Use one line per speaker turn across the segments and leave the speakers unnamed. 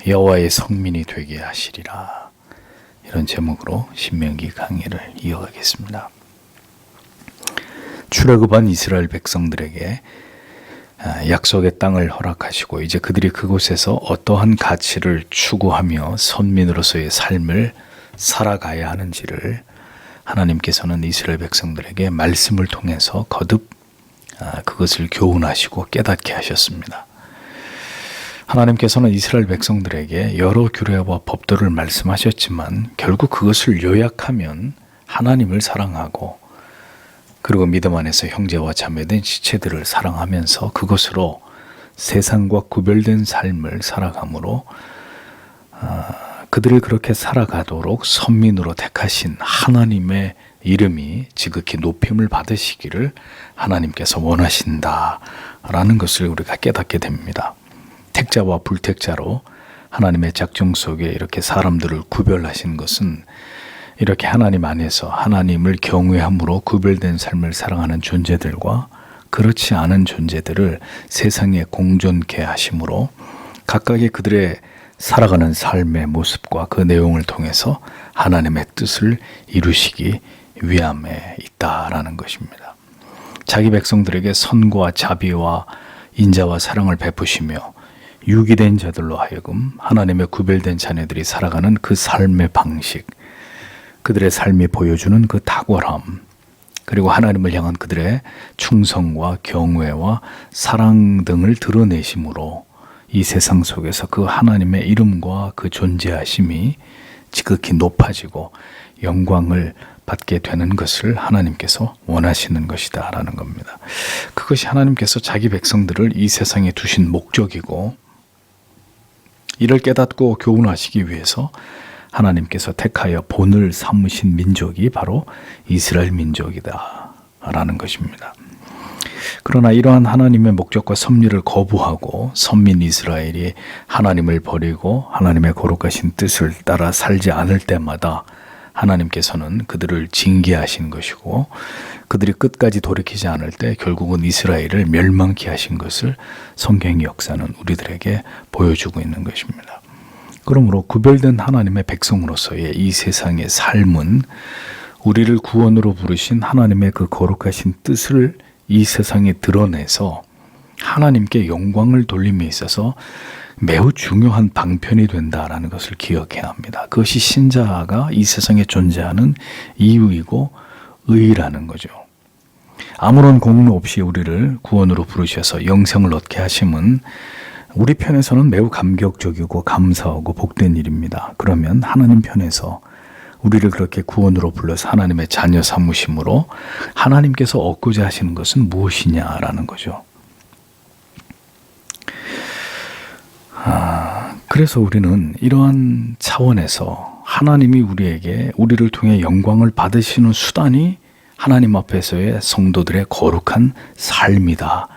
여호와의 성민이 되게 하시리라. 이런 제목으로 신명기 강의를 이어가겠습니다. 출애굽한 이스라엘 백성들에게 약속의 땅을 허락하시고 이제 그들이 그곳에서 어떠한 가치를 추구하며 선민으로서의 삶을 살아가야 하는지를 하나님께서는 이스라엘 백성들에게 말씀을 통해서 거듭 그것을 교훈하시고 깨닫게 하셨습니다. 하나님께서는 이스라엘 백성들에게 여러 규례와 법도를 말씀하셨지만 결국 그것을 요약하면 하나님을 사랑하고 그리고 믿음 안에서 형제와 자매된 지체들을 사랑하면서 그것으로 세상과 구별된 삶을 살아가므로 그들이 그렇게 살아가도록 선민으로 택하신 하나님의 이름이 지극히 높임을 받으시기를 하나님께서 원하신다라는 것을 우리가 깨닫게 됩니다. 택자와 불택자로 하나님의 작정 속에 이렇게 사람들을 구별하신 것은 이렇게 하나님 안에서 하나님을 경외함으로 구별된 삶을 살아가는 존재들과 그렇지 않은 존재들을 세상에 공존케 하심으로 각각의 그들의 살아가는 삶의 모습과 그 내용을 통해서 하나님의 뜻을 이루시기 위함에 있다라는 것입니다. 자기 백성들에게 선과 자비와 인자와 사랑을 베푸시며 유기된 자들로 하여금 하나님의 구별된 자녀들이 살아가는 그 삶의 방식, 그들의 삶이 보여주는 그 탁월함, 그리고 하나님을 향한 그들의 충성과 경외와 사랑 등을 드러내심으로 이 세상 속에서 그 하나님의 이름과 그 존재하심이 지극히 높아지고 영광을 받게 되는 것을 하나님께서 원하시는 것이다 라는 겁니다. 그것이 하나님께서 자기 백성들을 이 세상에 두신 목적이고 이를 깨닫고 교훈하시기 위해서 하나님께서 택하여 본을 삼으신 민족이 바로 이스라엘 민족이다 라는 것입니다. 그러나 이러한 하나님의 목적과 섭리를 거부하고 선민 이스라엘이 하나님을 버리고 하나님의 거룩하신 뜻을 따라 살지 않을 때마다 하나님께서는 그들을 징계하신 것이고 그들이 끝까지 돌이키지 않을 때 결국은 이스라엘을 멸망케 하신 것을 성경의 역사는 우리들에게 보여주고 있는 것입니다. 그러므로 구별된 하나님의 백성으로서의 이 세상의 삶은 우리를 구원으로 부르신 하나님의 그 거룩하신 뜻을 이 세상에 드러내서 하나님께 영광을 돌림에 있어서 매우 중요한 방편이 된다라는 것을 기억해야 합니다. 그것이 신자가 이 세상에 존재하는 이유이고 의의라는 거죠. 아무런 공로 없이 우리를 구원으로 부르셔서 영생을 얻게 하심은 우리 편에서는 매우 감격적이고 감사하고 복된 일입니다. 그러면 하나님 편에서 우리를 그렇게 구원으로 불러서 하나님의 자녀 삼으심으로 하나님께서 얻고자 하시는 것은 무엇이냐라는 거죠. 그래서 우리는 이러한 차원에서 하나님이 우리를 통해 영광을 받으시는 수단이 하나님 앞에서의 성도들의 거룩한 삶이다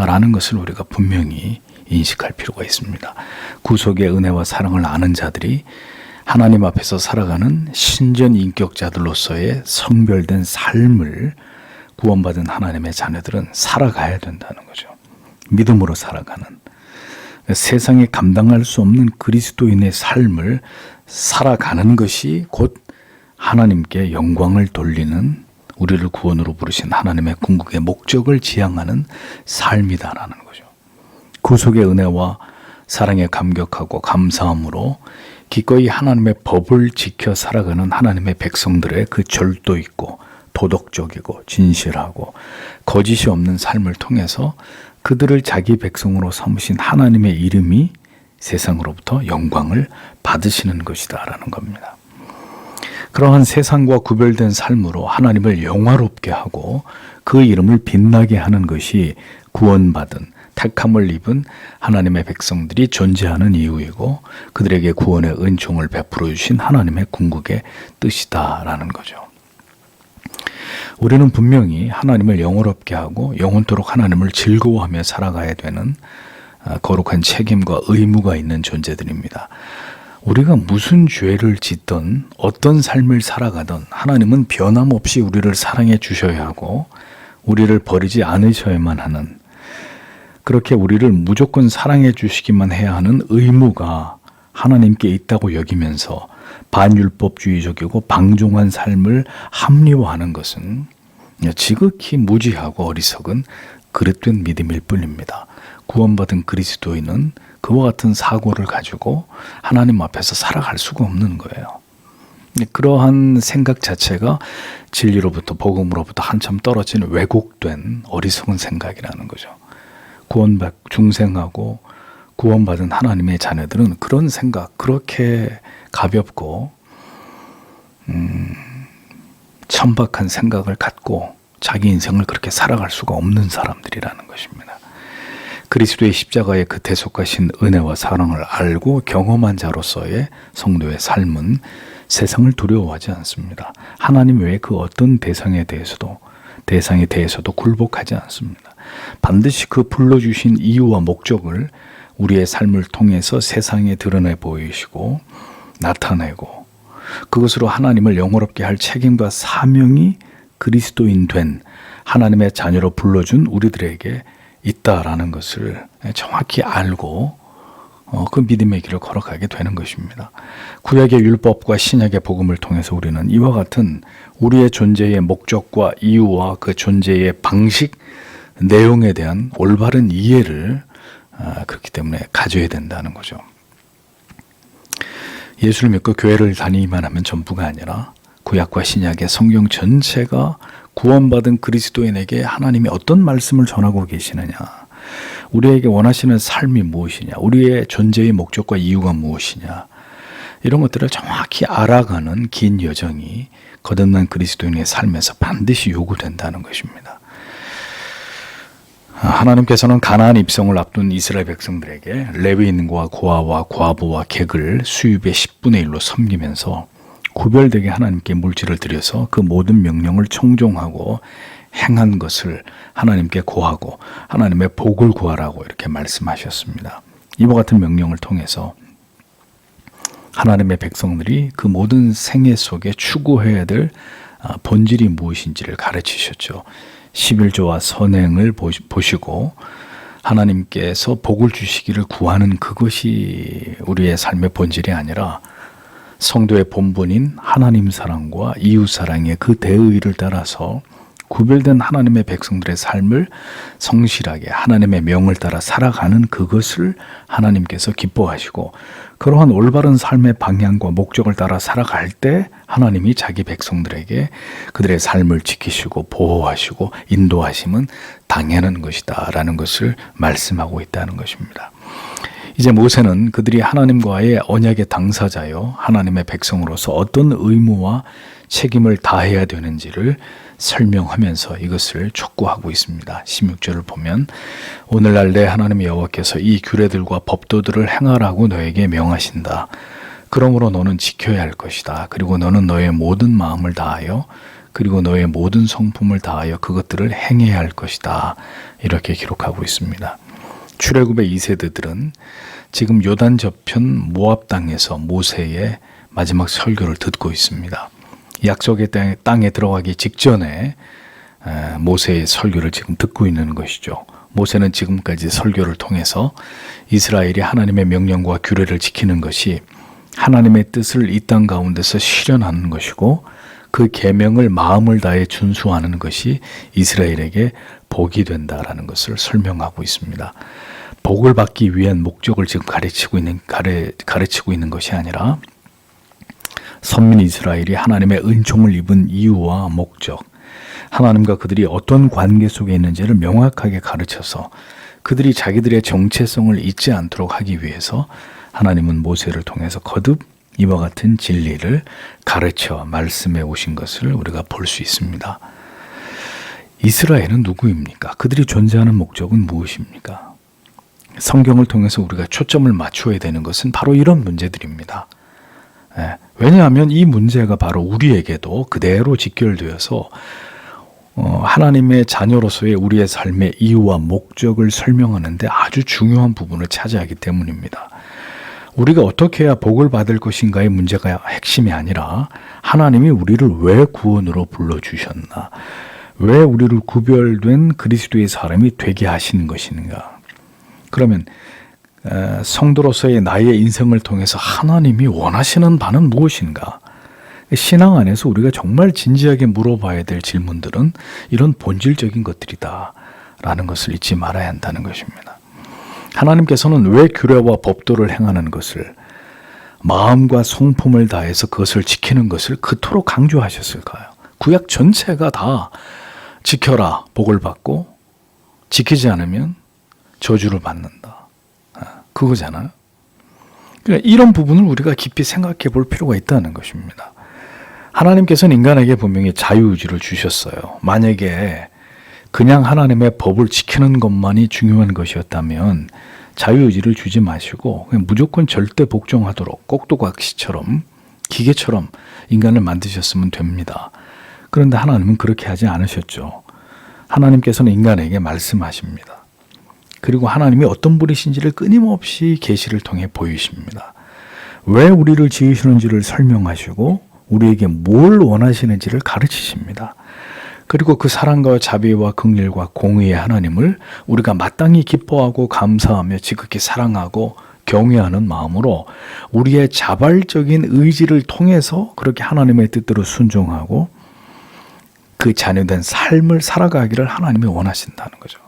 라는 것을 우리가 분명히 인식할 필요가 있습니다. 구속의 은혜와 사랑을 아는 자들이 하나님 앞에서 살아가는 신전 인격자들로서의 성별된 삶을 구원받은 하나님의 자녀들은 살아가야 된다는 거죠. 믿음으로 살아가는 세상에 감당할 수 없는 그리스도인의 삶을 살아가는 것이 곧 하나님께 영광을 돌리는 우리를 구원으로 부르신 하나님의 궁극의 목적을 지향하는 삶이다라는 거죠. 구속의 은혜와 사랑에 감격하고 감사함으로 기꺼이 하나님의 법을 지켜 살아가는 하나님의 백성들의 그 절도 있고 도덕적이고 진실하고 거짓이 없는 삶을 통해서 그들을 자기 백성으로 삼으신 하나님의 이름이 세상으로부터 영광을 받으시는 것이다 라는 겁니다. 그러한 세상과 구별된 삶으로 하나님을 영화롭게 하고 그 이름을 빛나게 하는 것이 구원받은 택함을 입은 하나님의 백성들이 존재하는 이유이고 그들에게 구원의 은총을 베풀어 주신 하나님의 궁극의 뜻이다라는 거죠. 우리는 분명히 하나님을 영원롭게 하고 영원토록 하나님을 즐거워하며 살아가야 되는 거룩한 책임과 의무가 있는 존재들입니다. 우리가 무슨 죄를 짓든 어떤 삶을 살아가든 하나님은 변함없이 우리를 사랑해 주셔야 하고 우리를 버리지 않으셔야만 하는, 그렇게 우리를 무조건 사랑해 주시기만 해야 하는 의무가 하나님께 있다고 여기면서 반율법주의적이고 방종한 삶을 합리화하는 것은 지극히 무지하고 어리석은 그릇된 믿음일 뿐입니다. 구원받은 그리스도인은 그와 같은 사고를 가지고 하나님 앞에서 살아갈 수가 없는 거예요. 그러한 생각 자체가 진리로부터 복음으로부터 한참 떨어진 왜곡된 어리석은 생각이라는 거죠. 중생하고 구원받은 하나님의 자녀들은 그런 생각, 그렇게 가볍고 천박한 생각을 갖고 자기 인생을 그렇게 살아갈 수가 없는 사람들이라는 것입니다. 그리스도의 십자가의 그 대속하신 은혜와 사랑을 알고 경험한 자로서의 성도의 삶은 세상을 두려워하지 않습니다. 하나님 외에 그 어떤 대상에 대해서도 굴복하지 않습니다. 반드시 그 불러주신 이유와 목적을 우리의 삶을 통해서 세상에 드러내 보이시고 나타내고 그것으로 하나님을 영화롭게 할 책임과 사명이 그리스도인 된 하나님의 자녀로 불러준 우리들에게 있다라는 것을 정확히 알고 그 믿음의 길을 걸어가게 되는 것입니다. 구약의 율법과 신약의 복음을 통해서 우리는 이와 같은 우리의 존재의 목적과 이유와 그 존재의 방식, 내용에 대한 올바른 이해를 그렇기 때문에 가져야 된다는 거죠. 예수를 믿고 교회를 다니기만 하면 전부가 아니라 구약과 신약의 성경 전체가 구원받은 그리스도인에게 하나님이 어떤 말씀을 전하고 계시느냐, 우리에게 원하시는 삶이 무엇이냐, 우리의 존재의 목적과 이유가 무엇이냐, 이런 것들을 정확히 알아가는 긴 여정이 거듭난 그리스도인의 삶에서 반드시 요구된다는 것입니다. 하나님께서는 가나안 입성을 앞둔 이스라엘 백성들에게 레위인과 고아와 과부와 객을 수입의 10분의 1로 섬기면서 구별되게 하나님께 물질을 드려서 그 모든 명령을 청종하고 행한 것을 하나님께 고하고 하나님의 복을 구하라고 이렇게 말씀하셨습니다. 이와 같은 명령을 통해서 하나님의 백성들이 그 모든 생애 속에 추구해야 될 본질이 무엇인지를 가르치셨죠. 11조와 선행을 보시고 하나님께서 복을 주시기를 구하는 그것이 우리의 삶의 본질이 아니라 성도의 본분인 하나님 사랑과 이웃 사랑의 그 대의를 따라서 구별된 하나님의 백성들의 삶을 성실하게 하나님의 명을 따라 살아가는 그것을 하나님께서 기뻐하시고, 그러한 올바른 삶의 방향과 목적을 따라 살아갈 때 하나님이 자기 백성들에게 그들의 삶을 지키시고 보호하시고 인도하심은 당연한 것이다 라는 것을 말씀하고 있다는 것입니다. 이제 모세는 그들이 하나님과의 언약의 당사자요 하나님의 백성으로서 어떤 의무와 책임을 다해야 되는지를 설명하면서 이것을 촉구하고 있습니다. 16절을 보면 오늘날 내 하나님 여호와께서 이 규례들과 법도들을 행하라고 너에게 명하신다. 그러므로 너는 지켜야 할 것이다. 그리고 너는 너의 모든 마음을 다하여 그리고 너의 모든 성품을 다하여 그것들을 행해야 할 것이다. 이렇게 기록하고 있습니다. 출애굽의 2세대들은 지금 요단 저편 모압 땅에서 모세의 마지막 설교를 듣고 있습니다. 약속의 땅에 들어가기 직전에 모세의 설교를 지금 듣고 있는 것이죠. 모세는 지금까지 설교를 통해서 이스라엘이 하나님의 명령과 규례를 지키는 것이 하나님의 뜻을 이 땅 가운데서 실현하는 것이고, 그 계명을 마음을 다해 준수하는 것이 이스라엘에게 복이 된다라는 것을 설명하고 있습니다. 복을 받기 위한 목적을 지금 가르치고 있는 것이 아니라 선민 이스라엘이 하나님의 은총을 입은 이유와 목적, 하나님과 그들이 어떤 관계 속에 있는지를 명확하게 가르쳐서 그들이 자기들의 정체성을 잊지 않도록 하기 위해서 하나님은 모세를 통해서 거듭 이와 같은 진리를 가르쳐 말씀해 오신 것을 우리가 볼 수 있습니다. 이스라엘은 누구입니까? 그들이 존재하는 목적은 무엇입니까? 성경을 통해서 우리가 초점을 맞춰야 되는 것은 바로 이런 문제들입니다. 왜냐하면 이 문제가 바로 우리에게도 그대로 직결되어서 하나님의 자녀로서의 우리의 삶의 이유와 목적을 설명하는데 아주 중요한 부분을 차지하기 때문입니다. 우리가 어떻게 해야 복을 받을 것인가의 문제가 핵심이 아니라 하나님이 우리를 왜 구원으로 불러주셨나, 왜 우리를 구별된 그리스도의 사람이 되게 하시는 것인가. 그러면 성도로서의 나의 인생을 통해서 하나님이 원하시는 바는 무엇인가? 신앙 안에서 우리가 정말 진지하게 물어봐야 될 질문들은 이런 본질적인 것들이다 라는 것을 잊지 말아야 한다는 것입니다. 하나님께서는 왜 규례와 법도를 행하는 것을, 마음과 성품을 다해서 그것을 지키는 것을 그토록 강조하셨을까요? 구약 전체가 다 지켜라, 복을 받고 지키지 않으면 저주를 받는다. 그거잖아요. 그러니까 이런 부분을 우리가 깊이 생각해 볼 필요가 있다는 것입니다. 하나님께서는 인간에게 분명히 자유의지를 주셨어요. 만약에 그냥 하나님의 법을 지키는 것만이 중요한 것이었다면 자유의지를 주지 마시고 그냥 무조건 절대 복종하도록 꼭두각시처럼 기계처럼 인간을 만드셨으면 됩니다. 그런데 하나님은 그렇게 하지 않으셨죠. 하나님께서는 인간에게 말씀하십니다. 그리고 하나님이 어떤 분이신지를 끊임없이 계시를 통해 보이십니다. 왜 우리를 지으시는지를 설명하시고 우리에게 뭘 원하시는지를 가르치십니다. 그리고 그 사랑과 자비와 긍휼과 공의의 하나님을 우리가 마땅히 기뻐하고 감사하며 지극히 사랑하고 경외하는 마음으로 우리의 자발적인 의지를 통해서 그렇게 하나님의 뜻대로 순종하고 그 자녀된 삶을 살아가기를 하나님이 원하신다는 거죠.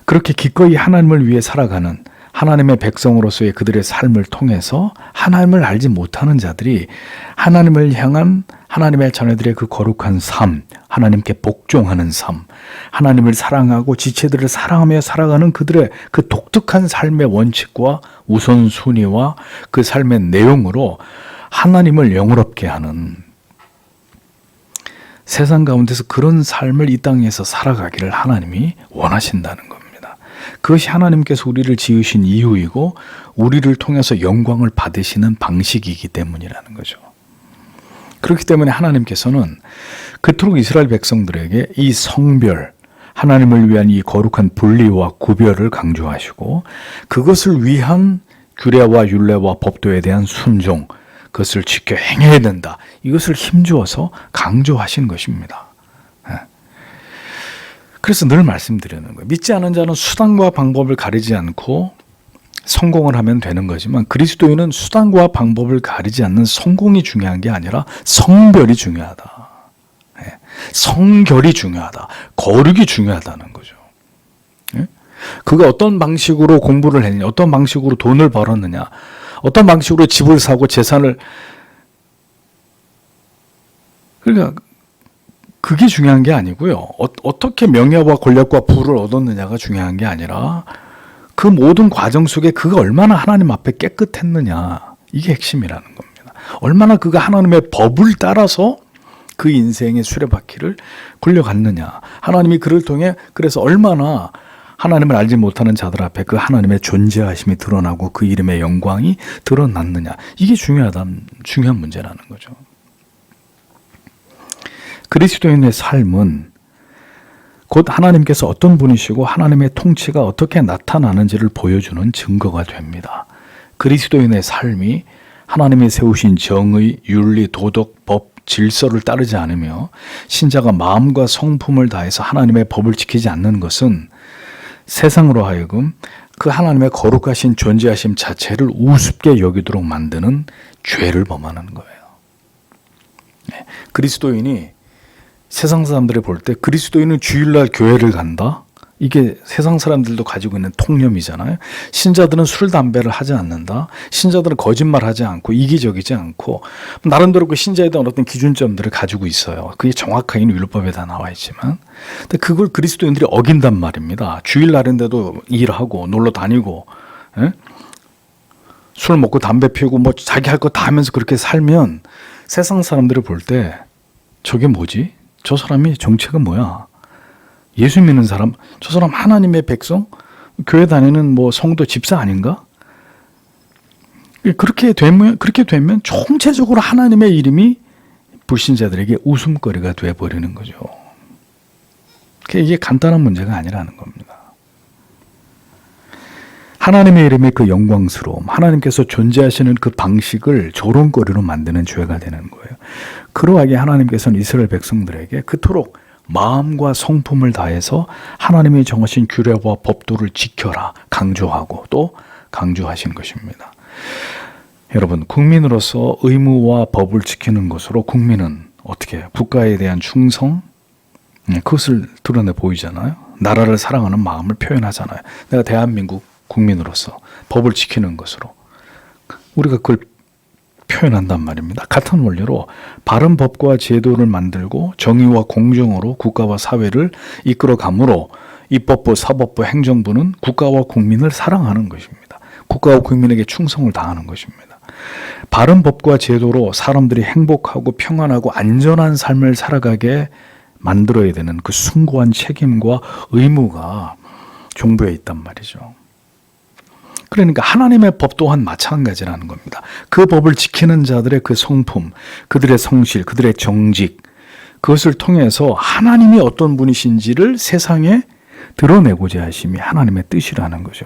그렇게 기꺼이 하나님을 위해 살아가는 하나님의 백성으로서의 그들의 삶을 통해서 하나님을 알지 못하는 자들이 하나님을 향한 하나님의 자녀들의 그 거룩한 삶, 하나님께 복종하는 삶, 하나님을 사랑하고 지체들을 사랑하며 살아가는 그들의 그 독특한 삶의 원칙과 우선순위와 그 삶의 내용으로 하나님을 영화롭게 하는 세상 가운데서 그런 삶을 이 땅에서 살아가기를 하나님이 원하신다는 겁니다. 그것이 하나님께서 우리를 지으신 이유이고 우리를 통해서 영광을 받으시는 방식이기 때문이라는 거죠. 그렇기 때문에 하나님께서는 그토록 이스라엘 백성들에게 이 성별, 하나님을 위한 이 거룩한 분리와 구별을 강조하시고 그것을 위한 규례와 율례와 법도에 대한 순종, 그것을 지켜 행해야 된다. 이것을 힘주어서 강조하신 것입니다. 그래서 늘 말씀드리는 거예요. 믿지 않은 자는 수단과 방법을 가리지 않고 성공을 하면 되는 거지만 그리스도인은 수단과 방법을 가리지 않는 성공이 중요한 게 아니라 성별이 중요하다. 성결이 중요하다. 거룩이 중요하다는 거죠. 그가 어떤 방식으로 공부를 했느냐, 어떤 방식으로 돈을 벌었느냐, 어떤 방식으로 집을 사고 재산을, 그러니까 그게 중요한 게 아니고요. 어떻게 명예와 권력과 부를 얻었느냐가 중요한 게 아니라 그 모든 과정 속에 그가 얼마나 하나님 앞에 깨끗했느냐, 이게 핵심이라는 겁니다. 얼마나 그가 하나님의 법을 따라서 그 인생의 수레바퀴를 굴려갔느냐, 하나님이 그를 통해 그래서 얼마나 하나님을 알지 못하는 자들 앞에 그 하나님의 존재하심이 드러나고 그 이름의 영광이 드러났느냐, 이게 중요한 문제라는 거죠. 그리스도인의 삶은 곧 하나님께서 어떤 분이시고 하나님의 통치가 어떻게 나타나는지를 보여주는 증거가 됩니다. 그리스도인의 삶이 하나님이 세우신 정의, 윤리, 도덕, 법, 질서를 따르지 않으며 신자가 마음과 성품을 다해서 하나님의 법을 지키지 않는 것은 세상으로 하여금 그 하나님의 거룩하신 존재하심 자체를 우습게 여기도록 만드는 죄를 범하는 거예요. 그리스도인이 세상 사람들이 볼 때 그리스도인은 주일날 교회를 간다? 이게 세상 사람들도 가지고 있는 통념이잖아요. 신자들은 술, 담배를 하지 않는다. 신자들은 거짓말하지 않고 이기적이지 않고 나름대로 그 신자에 대한 어떤 기준점들을 가지고 있어요. 그게 정확하게는 율법에 다 나와 있지만 근데 그걸 그리스도인들이 어긴단 말입니다. 주일날인데도 일하고 놀러 다니고 술 먹고 담배 피우고 뭐 자기 할 거 다 하면서 그렇게 살면 세상 사람들이 볼 때 저게 뭐지? 저 사람이 정체가 뭐야? 예수 믿는 사람, 저 사람 하나님의 백성? 교회 다니는 뭐 성도 집사 아닌가? 그렇게 되면 총체적으로 하나님의 이름이 불신자들에게 웃음거리가 되어버리는 거죠. 이게 간단한 문제가 아니라는 겁니다. 하나님의 이름의 그 영광스러움, 하나님께서 존재하시는 그 방식을 조롱거리로 만드는 죄가 되는 거예요. 그러하게 하나님께서는 이스라엘 백성들에게 그토록 마음과 성품을 다해서 하나님이 정하신 규례와 법도를 지켜라 강조하고 또 강조하신 것입니다. 여러분, 국민으로서 의무와 법을 지키는 것으로 국민은 어떻게 국가에 대한 충성, 그것을 드러내 보이잖아요. 나라를 사랑하는 마음을 표현하잖아요. 내가 대한민국 국민으로서 법을 지키는 것으로 우리가 그걸 표현한단 말입니다. 같은 원리로 바른 법과 제도를 만들고 정의와 공정으로 국가와 사회를 이끌어가므로 입법부, 사법부, 행정부는 국가와 국민을 사랑하는 것입니다. 국가와 국민에게 충성을 다하는 것입니다. 바른 법과 제도로 사람들이 행복하고 평안하고 안전한 삶을 살아가게 만들어야 되는 그 숭고한 책임과 의무가 정부에 있단 말이죠. 그러니까 하나님의 법 또한 마찬가지라는 겁니다. 그 법을 지키는 자들의 그 성품, 그들의 성실, 그들의 정직, 그것을 통해서 하나님이 어떤 분이신지를 세상에 드러내고자 하심이 하나님의 뜻이라는 거죠.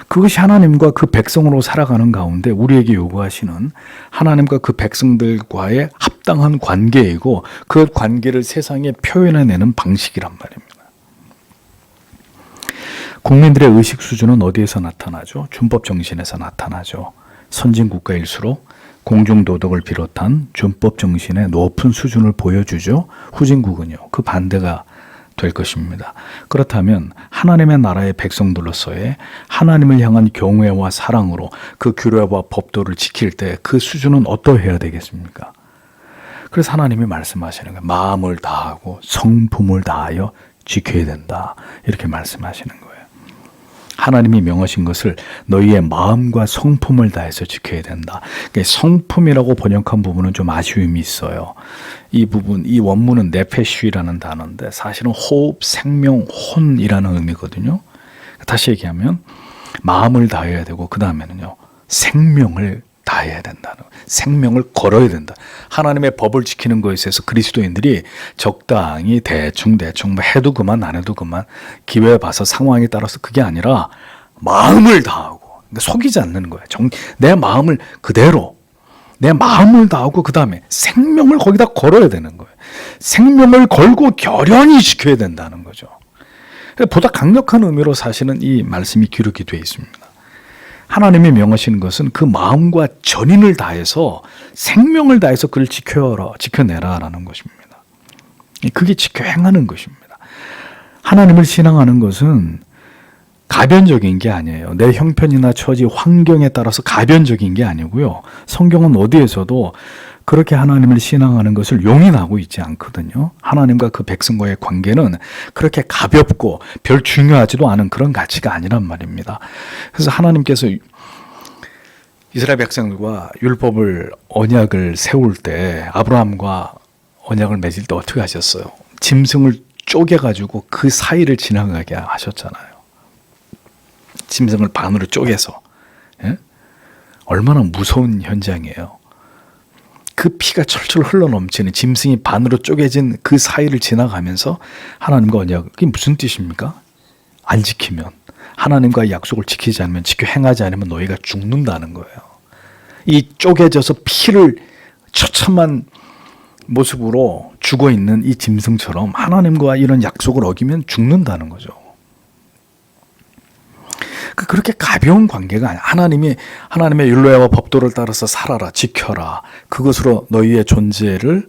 그것이 하나님과 그 백성으로 살아가는 가운데 우리에게 요구하시는 하나님과 그 백성들과의 합당한 관계이고 그 관계를 세상에 표현해내는 방식이란 말입니다. 국민들의 의식 수준은 어디에서 나타나죠? 준법 정신에서 나타나죠. 선진 국가일수록 공중도덕을 비롯한 준법 정신의 높은 수준을 보여주죠. 후진국은요, 그 반대가 될 것입니다. 그렇다면 하나님의 나라의 백성들로서의 하나님을 향한 경외와 사랑으로 그 규례와 법도를 지킬 때 그 수준은 어떠해야 되겠습니까? 그래서 하나님이 말씀하시는 거예요. 마음을 다하고 성품을 다하여 지켜야 된다. 이렇게 말씀하시는 거예요. 하나님이 명하신 것을 너희의 마음과 성품을 다해서 지켜야 된다. 성품이라고 번역한 부분은 좀 아쉬움이 있어요. 이 부분, 이 원문은 네페쉬라는 단어인데 사실은 호흡, 생명, 혼이라는 의미거든요. 다시 얘기하면 마음을 다해야 되고 그 다음에는요 생명을 다해야 된다는, 생명을 걸어야 된다. 하나님의 법을 지키는 것에 있어서 그리스도인들이 적당히 대충 뭐 해도 그만 안 해도 그만 기회에 봐서 상황에 따라서 그게 아니라 마음을 다하고 속이지 않는 거예요. 내 마음을 그대로 내 마음을 다하고 그 다음에 생명을 거기다 걸어야 되는 거예요. 생명을 걸고 결연히 지켜야 된다는 거죠. 보다 강력한 의미로 사실은 이 말씀이 기록이 되어 있습니다. 하나님이 명하시는 것은 그 마음과 전인을 다해서 생명을 다해서 그를 지켜내라라는 것입니다. 그게 지켜 행하는 것입니다. 하나님을 신앙하는 것은 가변적인 게 아니에요. 내 형편이나 처지, 환경에 따라서 가변적인 게 아니고요. 성경은 어디에서도 그렇게 하나님을 신앙하는 것을 용인하고 있지 않거든요. 하나님과 그 백성과의 관계는 그렇게 가볍고 별 중요하지도 않은 그런 가치가 아니란 말입니다. 그래서 하나님께서 이스라엘 백성들과 율법을 언약을 세울 때 아브라함과 언약을 맺을 때 어떻게 하셨어요? 짐승을 쪼개가지고 그 사이를 지나가게 하셨잖아요. 짐승을 반으로 쪼개서. 예? 얼마나 무서운 현장이에요. 그 피가 철철 흘러넘치는 짐승이 반으로 쪼개진 그 사이를 지나가면서 하나님과 언약, 그게 무슨 뜻입니까? 안 지키면, 하나님과의 약속을 지키지 않으면, 지켜 행하지 않으면 너희가 죽는다는 거예요. 이 쪼개져서 피를 처참한 모습으로 죽어있는 이 짐승처럼 하나님과 이런 약속을 어기면 죽는다는 거죠. 그렇게 가벼운 관계가 아니야. 하나님의 율례와 법도를 따라서 살아라, 지켜라. 그것으로 너희의 존재를,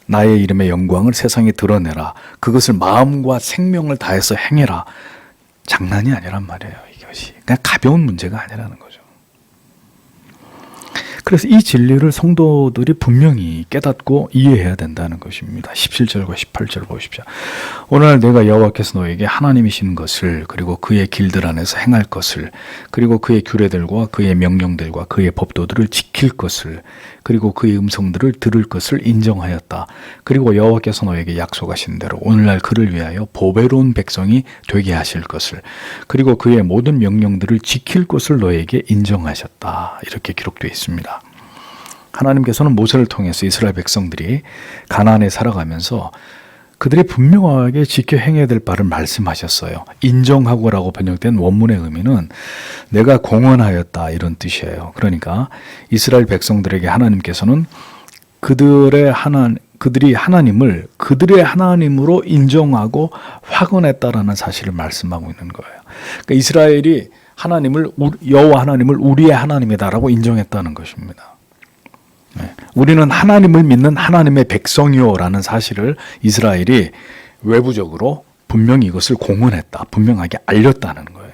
나의 이름의 영광을 세상에 드러내라. 그것을 마음과 생명을 다해서 행해라. 장난이 아니란 말이에요. 이것이 그냥 가벼운 문제가 아니라는 거죠. 그래서 이 진리를 성도들이 분명히 깨닫고 이해해야 된다는 것입니다. 17절과 18절 보십시오. 오늘 내가 여호와께서 너에게 하나님이신 것을, 그리고 그의 길들 안에서 행할 것을, 그리고 그의 규례들과 그의 명령들과 그의 법도들을 지킬 것을, 그리고 그의 음성들을 들을 것을 인정하였다. 그리고 여호와께서 너에게 약속하신 대로 오늘날 그를 위하여 보배로운 백성이 되게 하실 것을, 그리고 그의 모든 명령들을 지킬 것을 너에게 인정하셨다. 이렇게 기록되어 있습니다. 하나님께서는 모세를 통해서 이스라엘 백성들이 가나안에 살아가면서 그들이 분명하게 지켜 행해야 될 바를 말씀하셨어요. 인정하고라고 번역된 원문의 의미는 내가 공언하였다, 이런 뜻이에요. 그러니까 이스라엘 백성들에게 하나님께서는 그들의 그들이 하나님을 그들의 하나님으로 인정하고 확언했다라는 사실을 말씀하고 있는 거예요. 그러니까 이스라엘이 하나님을 여호와 하나님을 우리의 하나님이다라고 인정했다는 것입니다. 우리는 하나님을 믿는 하나님의 백성이요라는 사실을 이스라엘이 외부적으로 분명히 이것을 공언했다, 분명하게 알렸다는 거예요.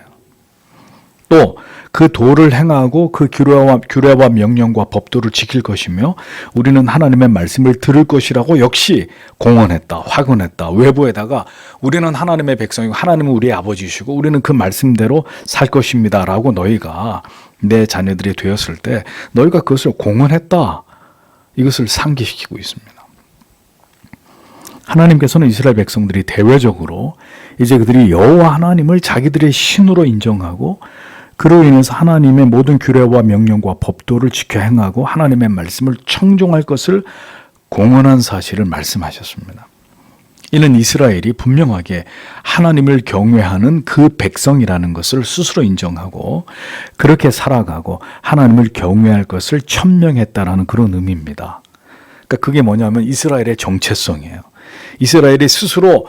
또 그 도를 행하고 그 규례와 명령과 법도를 지킬 것이며 우리는 하나님의 말씀을 들을 것이라고 역시 공언했다, 확언했다. 외부에다가 우리는 하나님의 백성이고 하나님은 우리의 아버지시고 우리는 그 말씀대로 살 것입니다 라고 너희가 내 자녀들이 되었을 때 너희가 그것을 공언했다, 이것을 상기시키고 있습니다. 하나님께서는 이스라엘 백성들이 대외적으로 이제 그들이 여호와 하나님을 자기들의 신으로 인정하고 그로 인해서 하나님의 모든 규례와 명령과 법도를 지켜 행하고 하나님의 말씀을 청종할 것을 공언한 사실을 말씀하셨습니다. 이는 이스라엘이 분명하게 하나님을 경외하는 그 백성이라는 것을 스스로 인정하고 그렇게 살아가고 하나님을 경외할 것을 천명했다라는 그런 의미입니다. 그러니까 그게 뭐냐면 이스라엘의 정체성이에요. 이스라엘이 스스로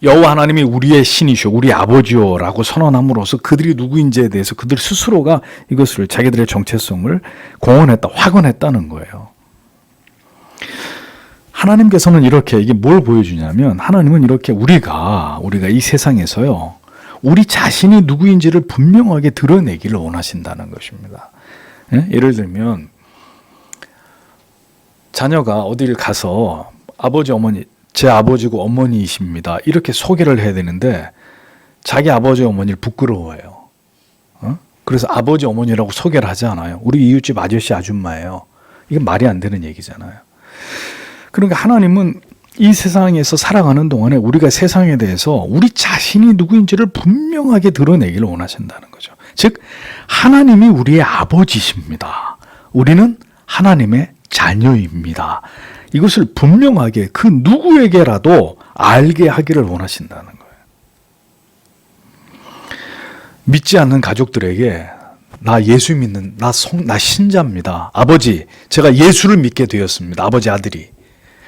여호와 하나님이 우리의 신이시오, 우리 아버지요라고 선언함으로써 그들이 누구인지에 대해서 그들 스스로가 이것을 자기들의 정체성을 공언했다, 확언했다는 거예요. 하나님께서는 이렇게 이게 뭘 보여주냐면 하나님은 이렇게 우리가 이 세상에서요 우리 자신이 누구인지를 분명하게 드러내기를 원하신다는 것입니다. 예를 들면 자녀가 어디를 가서 아버지 어머니 제 아버지고 어머니이십니다 이렇게 소개를 해야 되는데 자기 아버지 어머니를 부끄러워해요. 그래서 아버지 어머니라고 소개를 하지 않아요. 우리 이웃집 아저씨 아줌마예요. 이게 말이 안 되는 얘기잖아요. 그러니까 하나님은 이 세상에서 살아가는 동안에 우리가 세상에 대해서 우리 자신이 누구인지를 분명하게 드러내기를 원하신다는 거죠. 즉 하나님이 우리의 아버지십니다. 우리는 하나님의 자녀입니다. 이것을 분명하게 그 누구에게라도 알게 하기를 원하신다는 거예요. 믿지 않는 가족들에게 나 예수 믿는 나 신자입니다. 아버지, 제가 예수를 믿게 되었습니다. 아버지 아들이.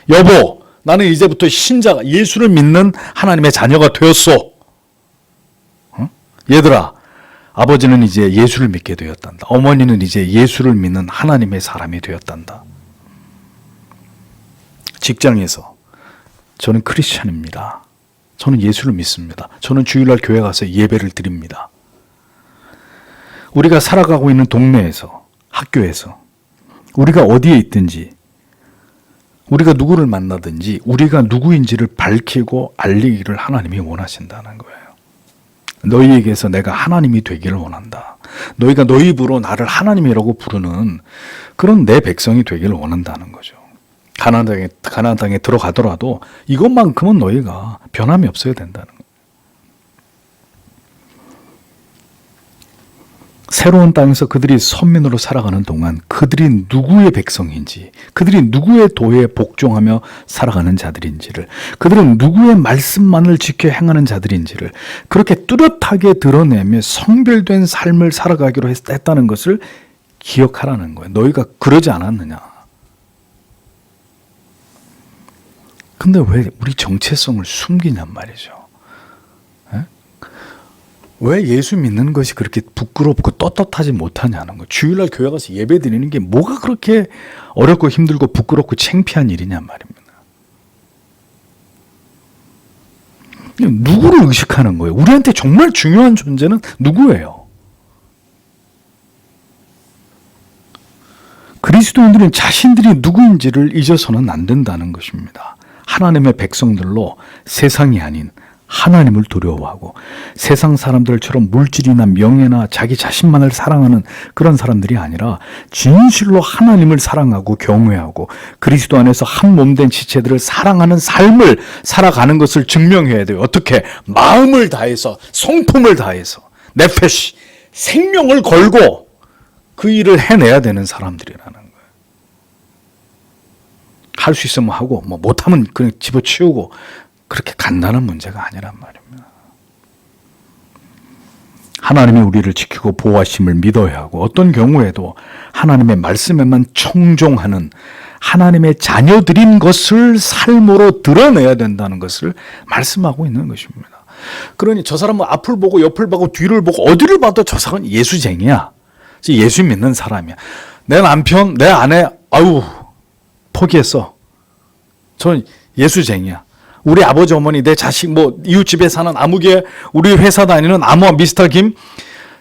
여보, 나는 이제부터 신자가 예수를 믿는 하나님의 자녀가 되었소. 얘들아, 아버지는 이제 예수를 믿게 되었단다. 어머니는 이제 예수를 믿는 하나님의 사람이 되었단다. 직장에서 저는 크리스찬입니다. 저는 예수를 믿습니다. 저는 주일날 교회 가서 예배를 드립니다. 우리가 살아가고 있는 동네에서, 학교에서, 우리가 어디에 있든지, 우리가 누구를 만나든지 우리가 누구인지를 밝히고 알리기를 하나님이 원하신다는 거예요. 너희에게서 내가 하나님이 되기를 원한다. 너희가 너희 입으로 나를 하나님이라고 부르는 그런 내 백성이 되기를 원한다는 거죠. 가나안 땅에 들어가더라도 이것만큼은 너희가 변함이 없어야 된다는 거예요. 새로운 땅에서 그들이 선민으로 살아가는 동안 그들이 누구의 백성인지, 그들이 누구의 도에 복종하며 살아가는 자들인지를, 그들은 누구의 말씀만을 지켜 행하는 자들인지를 그렇게 뚜렷하게 드러내며 성별된 삶을 살아가기로 했다는 것을 기억하라는 거예요. 너희가 그러지 않았느냐. 근데 왜 우리 정체성을 숨기냔 말이죠. 왜 예수 믿는 것이 그렇게 부끄럽고 떳떳하지 못하냐는 거. 주일날 교회 가서 예배 드리는 게 뭐가 그렇게 어렵고 힘들고 부끄럽고 창피한 일이냔 말입니다. 누구를 의식하는 거예요? 우리한테 정말 중요한 존재는 누구예요? 그리스도인들은 자신들이 누구인지를 잊어서는 안 된다는 것입니다. 하나님의 백성들로 세상이 아닌 하나님을 두려워하고 세상 사람들처럼 물질이나 명예나 자기 자신만을 사랑하는 그런 사람들이 아니라 진실로 하나님을 사랑하고 경외하고 그리스도 안에서 한 몸된 지체들을 사랑하는 삶을 살아가는 것을 증명해야 돼요. 어떻게? 마음을 다해서, 성품을 다해서, 네페시, 생명을 걸고 그 일을 해내야 되는 사람들이라는 거예요. 할 수 있으면 하고 뭐 못하면 그냥 집어치우고 그렇게 간단한 문제가 아니란 말입니다. 하나님이 우리를 지키고 보호하심을 믿어야 하고 어떤 경우에도 하나님의 말씀에만 청종하는 하나님의 자녀들인 것을 삶으로 드러내야 된다는 것을 말씀하고 있는 것입니다. 그러니 저 사람은 앞을 보고 옆을 보고 뒤를 보고 어디를 봐도 저 사람은 예수쟁이야. 예수 믿는 사람이야. 내 남편, 내 아내, 아유, 포기했어. 전 예수쟁이야. 우리 아버지, 어머니, 내 자식, 뭐 이웃집에 사는 아무개, 우리 회사 다니는 아무 미스터 김,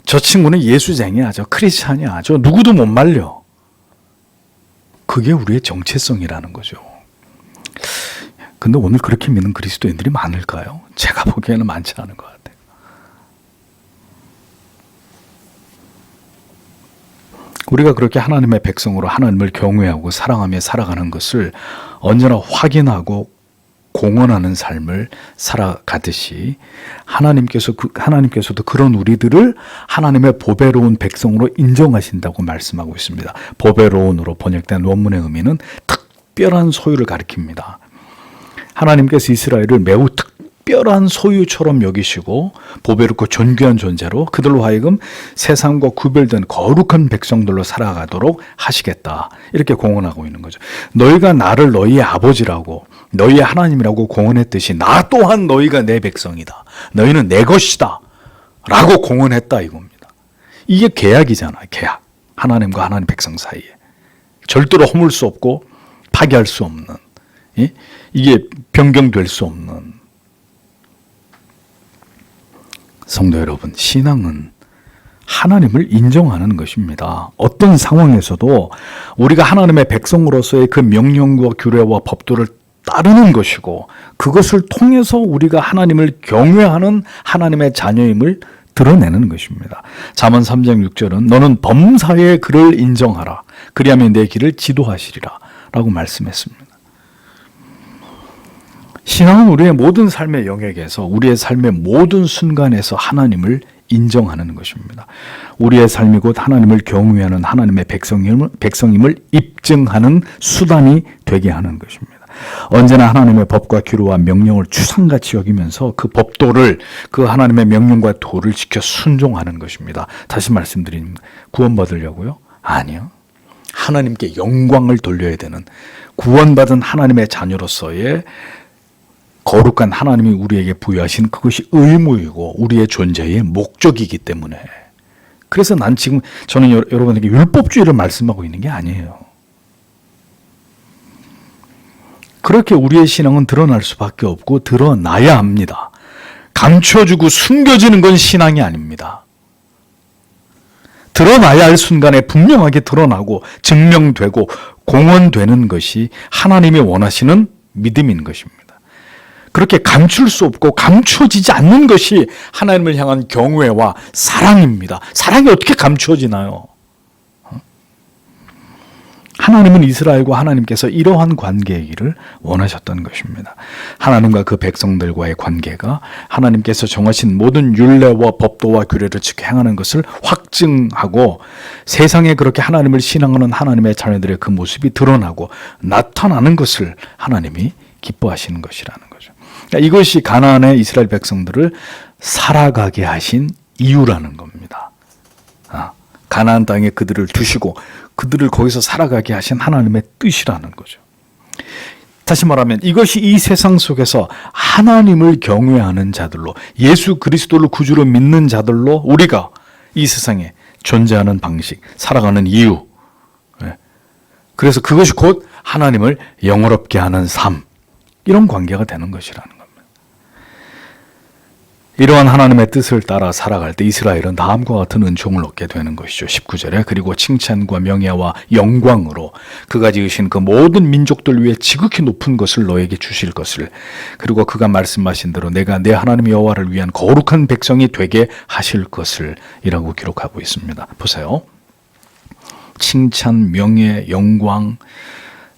저 친구는 예수쟁이야. 저 크리스찬이야. 저 누구도 못 말려. 그게 우리의 정체성이라는 거죠. 근데 오늘 그렇게 믿는 그리스도인들이 많을까요? 제가 보기에는 많지 않은 것 같아요. 우리가 그렇게 하나님의 백성으로 하나님을 경외하고 사랑하며 살아가는 것을 언제나 확인하고 공언하는 삶을 살아가듯이 하나님께서도 그런 우리들을 하나님의 보배로운 백성으로 인정하신다고 말씀하고 있습니다. 보배로운으로 번역된 원문의 의미는 특별한 소유를 가리킵니다. 하나님께서 이스라엘을 매우 특별한 소유처럼 여기시고 보배롭고 존귀한 존재로 그들로 하여금 세상과 구별된 거룩한 백성들로 살아가도록 하시겠다. 이렇게 공언하고 있는 거죠. 너희가 나를 너희의 아버지라고 너희의 하나님이라고 공언했듯이 나 또한 너희가 내 백성이다. 너희는 내 것이다. 라고 공언했다 이겁니다. 이게 계약이잖아요. 계약. 하나님과 하나님 백성 사이에. 절대로 허물 수 없고 파기할 수 없는, 이게 변경될 수 없는. 성도 여러분, 신앙은 하나님을 인정하는 것입니다. 어떤 상황에서도 우리가 하나님의 백성으로서의 그 명령과 규례와 법도를 따르는 것이고 그것을 통해서 우리가 하나님을 경외하는 하나님의 자녀임을 드러내는 것입니다. 잠언 3장 6절은 너는 범사에 그를 인정하라. 그리하면 내 길을 지도하시리라 라고 말씀했습니다. 신앙은 우리의 모든 삶의 영역에서 우리의 삶의 모든 순간에서 하나님을 인정하는 것입니다. 우리의 삶이 곧 하나님을 경외하는 하나님의 백성임을 입증하는 수단이 되게 하는 것입니다. 언제나 하나님의 법과 규례와 명령을 추상같이 여기면서 그 법도를 그 하나님의 명령과 도를 지켜 순종하는 것입니다. 다시 말씀드립니다. 구원받으려고요? 아니요. 하나님께 영광을 돌려야 되는 구원받은 하나님의 자녀로서의 거룩한 하나님이 우리에게 부여하신 그것이 의무이고 우리의 존재의 목적이기 때문에 그래서 저는 여러분에게 율법주의를 말씀하고 있는 게 아니에요. 그렇게 우리의 신앙은 드러날 수밖에 없고 드러나야 합니다. 감춰주고 숨겨지는 건 신앙이 아닙니다. 드러나야 할 순간에 분명하게 드러나고 증명되고 공언되는 것이 하나님이 원하시는 믿음인 것입니다. 그렇게 감출 수 없고 감춰지지 않는 것이 하나님을 향한 경외와 사랑입니다. 사랑이 어떻게 감춰지나요? 하나님은 이스라엘과 하나님께서 이러한 관계이기를 원하셨던 것입니다. 하나님과 그 백성들과의 관계가 하나님께서 정하신 모든 율례와 법도와 규례를 지켜 행하는 것을 확증하고 세상에 그렇게 하나님을 신앙하는 하나님의 자녀들의 그 모습이 드러나고 나타나는 것을 하나님이 기뻐하시는 것이라는 거죠. 그러니까 이것이 가나안의 이스라엘 백성들을 살아가게 하신 이유라는 겁니다. 가나안 땅에 그들을 두시고 그들을 거기서 살아가게 하신 하나님의 뜻이라는 거죠. 다시 말하면 이것이 이 세상 속에서 하나님을 경외하는 자들로 예수 그리스도를 구주로 믿는 자들로 우리가 이 세상에 존재하는 방식, 살아가는 이유. 그래서 그것이 곧 하나님을 영화롭게 하는 삶, 이런 관계가 되는 것이라는 겁니다. 이러한 하나님의 뜻을 따라 살아갈 때 이스라엘은 다음과 같은 은총을 얻게 되는 것이죠. 19절에 그리고 칭찬과 명예와 영광으로 그가 지으신 그 모든 민족들 위에 지극히 높은 것을 너에게 주실 것을 그리고 그가 말씀하신 대로 내가 내 하나님 여호와를 위한 거룩한 백성이 되게 하실 것을 이라고 기록하고 있습니다. 보세요. 칭찬, 명예, 영광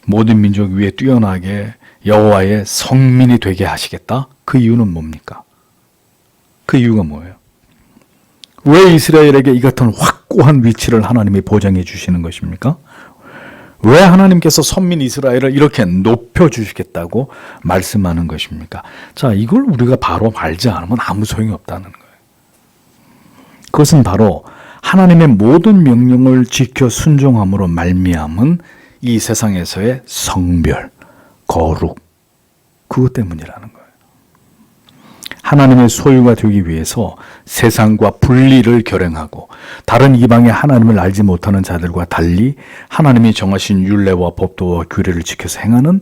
모든 민족 위에 뛰어나게 여호와의 성민이 되게 하시겠다. 그 이유는 뭡니까? 그 이유가 뭐예요? 왜 이스라엘에게 이 같은 확고한 위치를 하나님이 보장해 주시는 것입니까? 왜 하나님께서 선민 이스라엘을 이렇게 높여주시겠다고 말씀하는 것입니까? 자, 이걸 우리가 바로 알지 않으면 아무 소용이 없다는 거예요. 그것은 바로 하나님의 모든 명령을 지켜 순종함으로 말미암은 이 세상에서의 성별, 거룩, 그것 때문이라는 거예요. 하나님의 소유가 되기 위해서 세상과 분리를 결행하고 다른 이방의 하나님을 알지 못하는 자들과 달리 하나님이 정하신 율례와 법도와 규례를 지켜서 행하는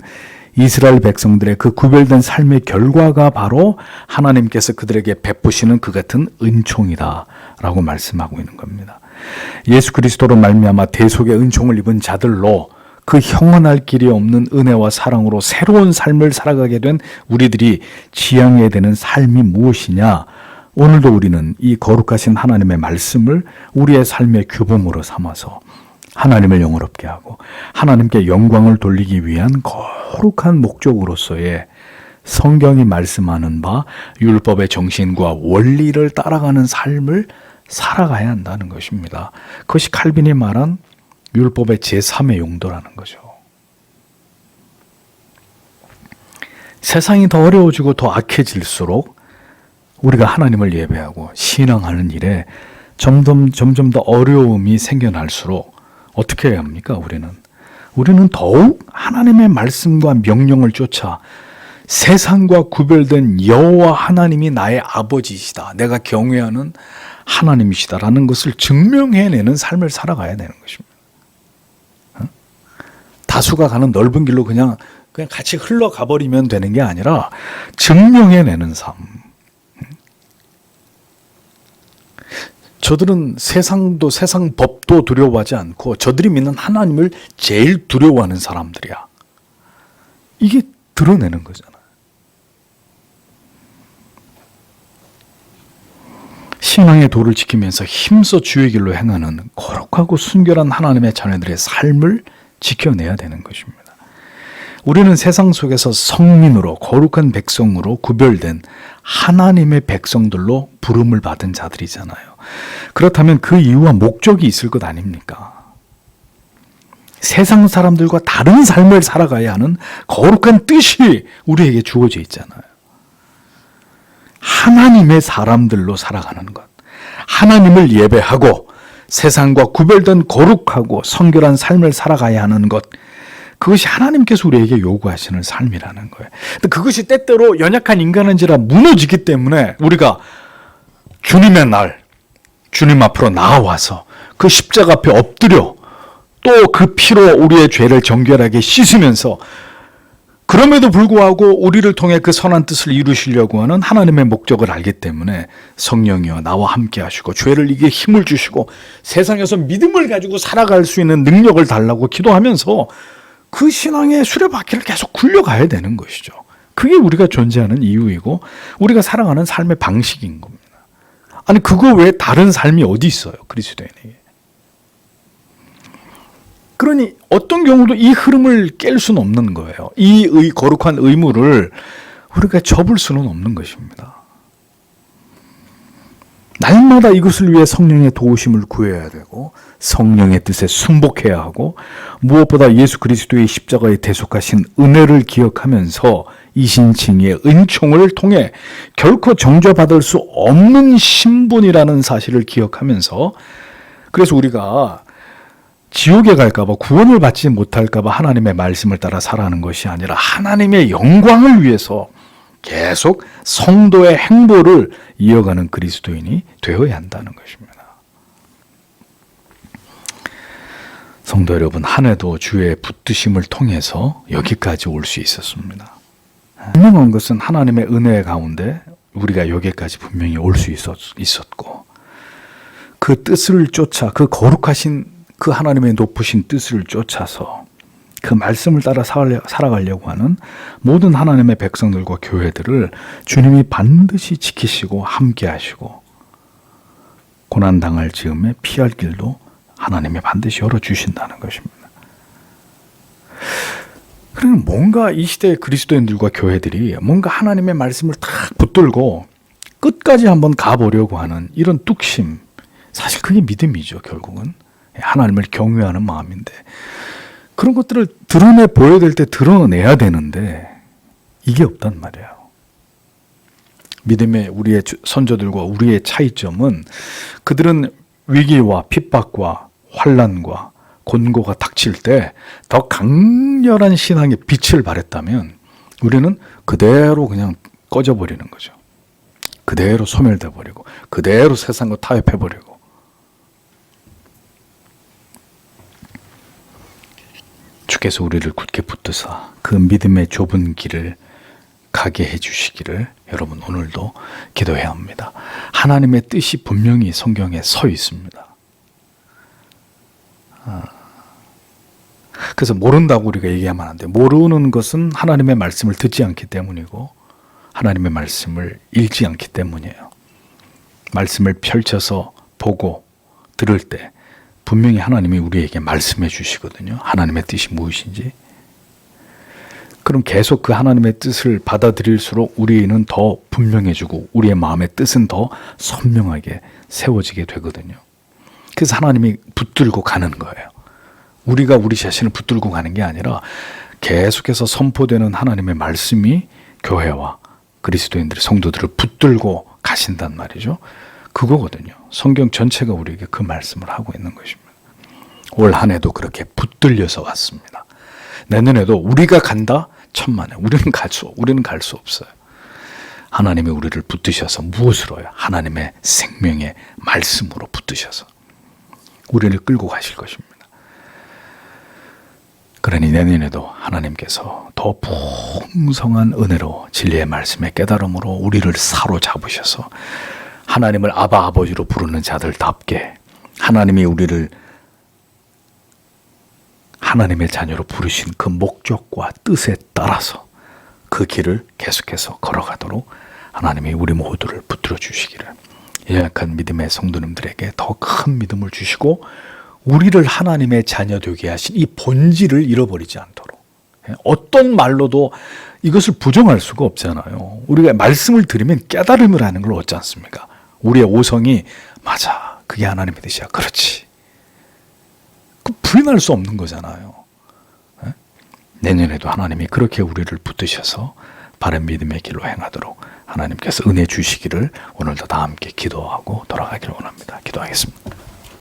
이스라엘 백성들의 그 구별된 삶의 결과가 바로 하나님께서 그들에게 베푸시는 그 같은 은총이다 라고 말씀하고 있는 겁니다. 예수 그리스도로 말미암아 대속의 은총을 입은 자들로 그 형언할 길이 없는 은혜와 사랑으로 새로운 삶을 살아가게 된 우리들이 지향해야 되는 삶이 무엇이냐? 오늘도 우리는 이 거룩하신 하나님의 말씀을 우리의 삶의 규범으로 삼아서 하나님을 영화롭게 하고 하나님께 영광을 돌리기 위한 거룩한 목적으로서의 성경이 말씀하는 바 율법의 정신과 원리를 따라가는 삶을 살아가야 한다는 것입니다. 그것이 칼빈이 말한 율법의 제3의 용도라는 거죠. 세상이 더 어려워지고 더 악해질수록 우리가 하나님을 예배하고 신앙하는 일에 점점 더 어려움이 생겨날수록 어떻게 해야 합니까? 우리는 더욱 하나님의 말씀과 명령을 쫓아 세상과 구별된 여호와 하나님이 나의 아버지이시다. 내가 경외하는 하나님이시다라는 것을 증명해내는 삶을 살아가야 되는 것입니다. 다수가 가는 넓은 길로 그냥 같이 흘러가 버리면 되는 게 아니라 증명해내는 삶. 저들은 세상도 세상 법도 두려워하지 않고 저들이 믿는 하나님을 제일 두려워하는 사람들이야. 이게 드러내는 거잖아요. 신앙의 도를 지키면서 힘써 주의 길로 행하는 거룩하고 순결한 하나님의 자녀들의 삶을 지켜내야 되는 것입니다. 우리는 세상 속에서 성민으로 거룩한 백성으로 구별된 하나님의 백성들로 부름을 받은 자들이잖아요. 그렇다면 그 이유와 목적이 있을 것 아닙니까? 세상 사람들과 다른 삶을 살아가야 하는 거룩한 뜻이 우리에게 주어져 있잖아요. 하나님의 사람들로 살아가는 것, 하나님을 예배하고 세상과 구별된 거룩하고 성결한 삶을 살아가야 하는 것, 그것이 하나님께서 우리에게 요구하시는 삶이라는 거예요. 근데 그것이 때때로 연약한 인간인지라 무너지기 때문에 우리가 주님의 날, 주님 앞으로 나아와서 그 십자가 앞에 엎드려 또 그 피로 우리의 죄를 정결하게 씻으면서 그럼에도 불구하고 우리를 통해 그 선한 뜻을 이루시려고 하는 하나님의 목적을 알기 때문에 성령이여 나와 함께 하시고 죄를 이기게 힘을 주시고 세상에서 믿음을 가지고 살아갈 수 있는 능력을 달라고 기도하면서 그 신앙의 수레바퀴를 계속 굴려가야 되는 것이죠. 그게 우리가 존재하는 이유이고 우리가 살아가는 삶의 방식인 겁니다. 아니 그거 외에 다른 삶이 어디 있어요? 그리스도인에게. 그러니 어떤 경우도 이 흐름을 깰 수는 없는 거예요. 이 거룩한 의무를 우리가 접을 수는 없는 것입니다. 날마다 이것을 위해 성령의 도우심을 구해야 되고 성령의 뜻에 순복해야 하고 무엇보다 예수 그리스도의 십자가에 대속하신 은혜를 기억하면서 이신칭의 은총을 통해 결코 정죄받을 수 없는 신분이라는 사실을 기억하면서 그래서 우리가 지옥에 갈까봐 구원을 받지 못할까봐 하나님의 말씀을 따라 살아가는 것이 아니라 하나님의 영광을 위해서 계속 성도의 행보를 이어가는 그리스도인이 되어야 한다는 것입니다. 성도 여러분, 한 해도 주의 붙드심을 통해서 여기까지 올 수 있었습니다. 분명한 것은 하나님의 은혜 가운데 우리가 여기까지 분명히 올 수 있었고 그 뜻을 쫓아 그 거룩하신 그 하나님의 높으신 뜻을 쫓아서 그 말씀을 따라 살아가려고 하는 모든 하나님의 백성들과 교회들을 주님이 반드시 지키시고 함께 하시고 고난당할 즈음에 피할 길도 하나님이 반드시 열어주신다는 것입니다. 그러면 뭔가 이 시대의 그리스도인들과 교회들이 뭔가 하나님의 말씀을 탁 붙들고 끝까지 한번 가보려고 하는 이런 뚝심, 사실 그게 믿음이죠. 결국은 하나님을 경외하는 마음인데 그런 것들을 드러내 보여야 될 때 드러내야 되는데 이게 없단 말이에요. 믿음의 우리의 선조들과 우리의 차이점은 그들은 위기와 핍박과 환난과 곤고가 닥칠 때 더 강렬한 신앙의 빛을 발했다면 우리는 그대로 그냥 꺼져버리는 거죠. 그대로 소멸돼 버리고 그대로 세상과 타협해 버리고. 주께서 우리를 굳게 붙드사 그 믿음의 좁은 길을 가게 해주시기를 여러분 오늘도 기도해야 합니다. 하나님의 뜻이 분명히 성경에 서 있습니다. 그래서 모른다고 우리가 얘기하면 안 돼요. 모르는 것은 하나님의 말씀을 듣지 않기 때문이고 하나님의 말씀을 읽지 않기 때문이에요. 말씀을 펼쳐서 보고 들을 때 분명히 하나님이 우리에게 말씀해 주시거든요. 하나님의 뜻이 무엇인지. 그럼 계속 그 하나님의 뜻을 받아들일수록 우리는 더 분명해지고 우리의 마음의 뜻은 더 선명하게 세워지게 되거든요. 그래서 하나님이 붙들고 가는 거예요. 우리가 우리 자신을 붙들고 가는 게 아니라 계속해서 선포되는 하나님의 말씀이 교회와 그리스도인들의 성도들을 붙들고 가신단 말이죠. 그거거든요. 성경 전체가 우리에게 그 말씀을 하고 있는 것입니다. 올 한 해도 그렇게 붙들려서 왔습니다. 내년에도 우리가 간다? 천만에. 우리는 갈 수 없어요. 하나님이 우리를 붙드셔서 무엇으로요? 하나님의 생명의 말씀으로 붙드셔서 우리를 끌고 가실 것입니다. 그러니 내년에도 하나님께서 더 풍성한 은혜로 진리의 말씀의 깨달음으로 우리를 사로잡으셔서 하나님을 아바 아버지로 부르는 자들답게 하나님이 우리를 하나님의 자녀로 부르신 그 목적과 뜻에 따라서 그 길을 계속해서 걸어가도록 하나님이 우리 모두를 붙들어 주시기를, 연약한 믿음의 성도님들에게 더 큰 믿음을 주시고 우리를 하나님의 자녀 되게 하신 이 본질을 잃어버리지 않도록, 어떤 말로도 이것을 부정할 수가 없잖아요. 우리가 말씀을 들으면 깨달음을 하는 걸 얻지 않습니까? 우리의 오성이 맞아, 그게 하나님의 뜻이야, 그렇지, 그 부인할 수 없는 거잖아요. 내년에도 하나님이 그렇게 우리를 붙드셔서 바른 믿음의 길로 행하도록 하나님께서 은혜 주시기를 오늘도 다 함께 기도하고 돌아가기를 원합니다. 기도하겠습니다.